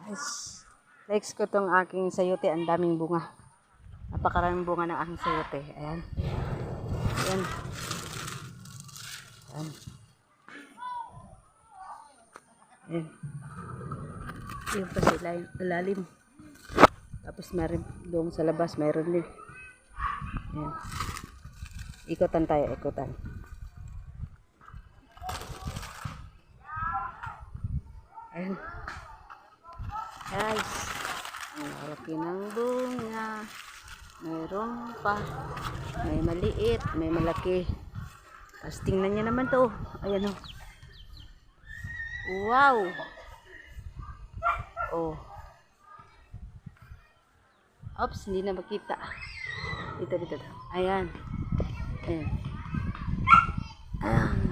Yes. Next ko tong aking sayote. Ang daming bunga. Napakaraming bunga ng aking sayote. Ayan. Ayan. Ayan. Ayan. Yung pa sa ilalim. Tapos meron doon sa labas. Meron din. Ayan. Ikutan tayo. Ikutan. Ayan. Guys. Ang laki ng bunga. Mayroon pa. May maliit. May malaki. Tapos tingnan nyo naman to. Ayan o. Wow. Oh. Oops, hindi na makita. Dito. Ayan. Ayan. Ayan.